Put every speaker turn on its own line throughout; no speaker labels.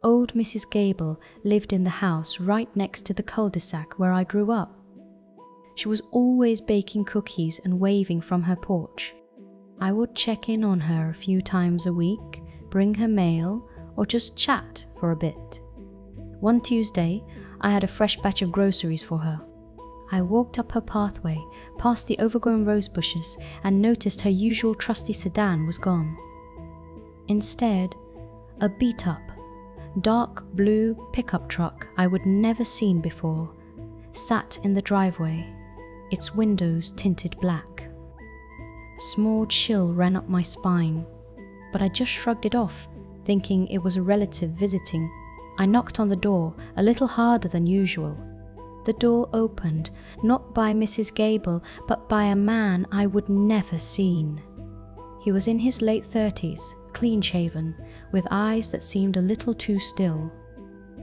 Old Mrs. Gable lived in the house right next to the cul-de-sac where I grew up. She was always baking cookies and waving from her porch. I would check in on her a few times a week, bring her mail, or just chat for a bit. One Tuesday, I had a fresh batch of groceries for her. I walked up her pathway, past the overgrown rose bushes, and noticed her usual trusty sedan was gone. Instead, a beat-up, dark blue pickup truck I would never seen before sat in the driveway, its windows tinted black. A small chill ran up my spine, but I just shrugged it off, thinking it was a relative visiting. I knocked on the door a little harder than usual. The door opened, not by Mrs. Gable, but by a man I would never seen. He was in his late 30s, clean-shaven, with eyes that seemed a little too still.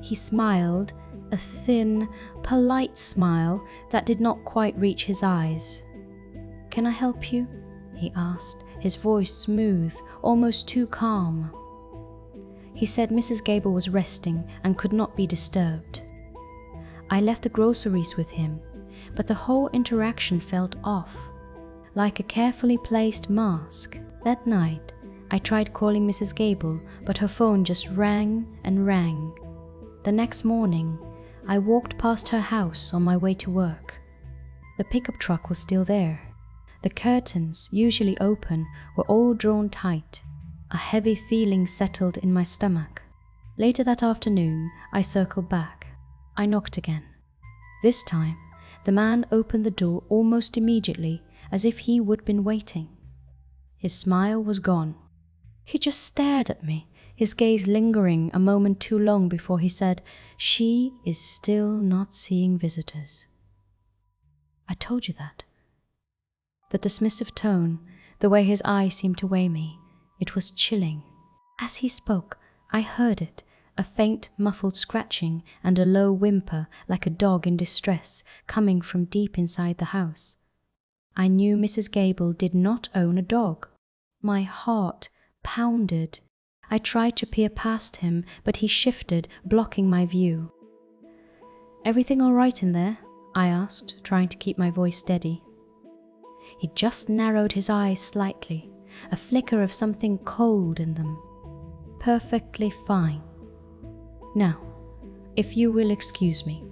He smiled, a thin, polite smile that did not quite reach his eyes. "Can I help you?" he asked, his voice smooth, almost too calm. He said Mrs. Gable was resting and could not be disturbed. I left the groceries with him, but the whole interaction felt off, like a carefully placed mask. That night, I tried calling Mrs. Gable, but her phone just rang and rang. The next morning, I walked past her house on my way to work. The pickup truck was still there. The curtains, usually open, were all drawn tight. A heavy feeling settled in my stomach. Later that afternoon, I circled back. I knocked again. This time, the man opened the door almost immediately, as if he would been waiting. His smile was gone. He just stared at me, his gaze lingering a moment too long before he said, "She is still not seeing visitors." "I told you that." The dismissive tone, the way his eyes seemed to weigh me, it was chilling. As he spoke, I heard it, a faint, muffled scratching and a low whimper like a dog in distress coming from deep inside the house. I knew Mrs. Gable did not own a dog. My heart pounded. I tried to peer past him, but he shifted, blocking my view. "Everything all right in there?" I asked, trying to keep my voice steady. He just narrowed his eyes slightly, a flicker of something cold in them. "Perfectly fine. Now, if you will excuse me."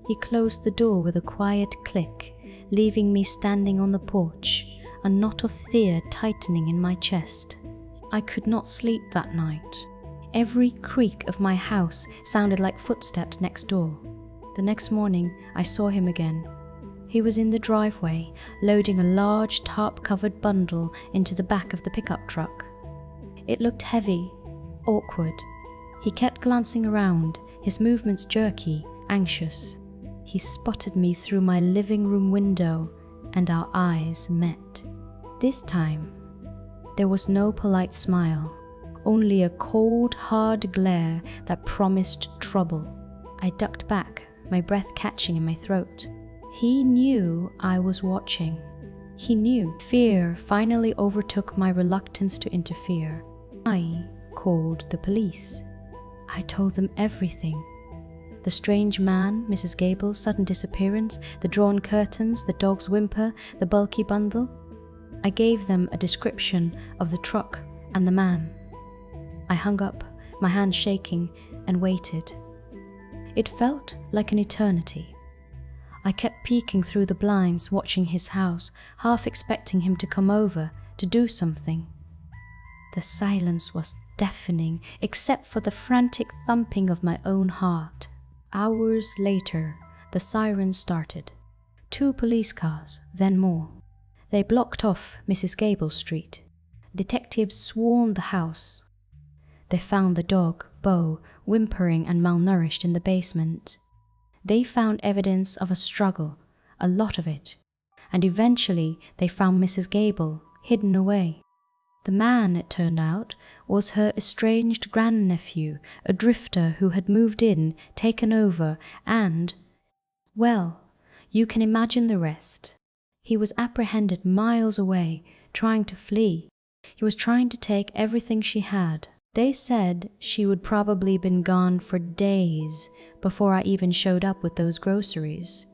He closed the door with a quiet click, leaving me standing on the porch, a knot of fear tightening in my chest. I could not sleep that night. Every creak of my house sounded like footsteps next door. The next morning, I saw him again. He was in the driveway, loading a large tarp-covered bundle into the back of the pickup truck. It looked heavy, awkward. He kept glancing around, his movements jerky, anxious. He spotted me through my living room window, and our eyes met. This time, there was no polite smile, only a cold, hard glare that promised trouble. I ducked back, my breath catching in my throat. He knew I was watching. He knew. Fear finally overtook my reluctance to interfere. I called the police. I told them everything. The strange man, Mrs. Gable's sudden disappearance, the drawn curtains, the dog's whimper, the bulky bundle. I gave them a description of the truck and the man. I hung up, my hands shaking, and waited. It felt like an eternity. I kept peeking through the blinds, watching his house, half expecting him to come over, to do something. The silence was deafening, except for the frantic thumping of my own heart. Hours later, the sirens started. 2 police cars, then more. They blocked off Mrs. Gable Street. Detectives swarmed the house. They found the dog, Bo, whimpering and malnourished in the basement. They found evidence of a struggle, a lot of it, and eventually they found Mrs. Gable hidden away. The man, it turned out, was her estranged grandnephew, a drifter who had moved in, taken over, and, well, you can imagine the rest. He was apprehended miles away, trying to flee. He was trying to take everything she had. They said she would probably been gone for days before I even showed up with those groceries.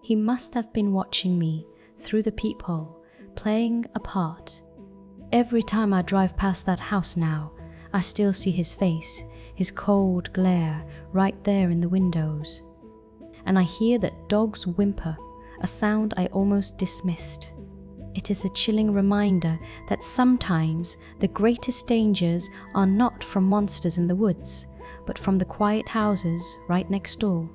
He must have been watching me through the peephole, playing a part. Every time I drive past that house now, I still see his face, his cold glare right there in the windows. And I hear that dog's whimper, a sound I almost dismissed. It is a chilling reminder that sometimes the greatest dangers are not from monsters in the woods, but from the quiet houses right next door.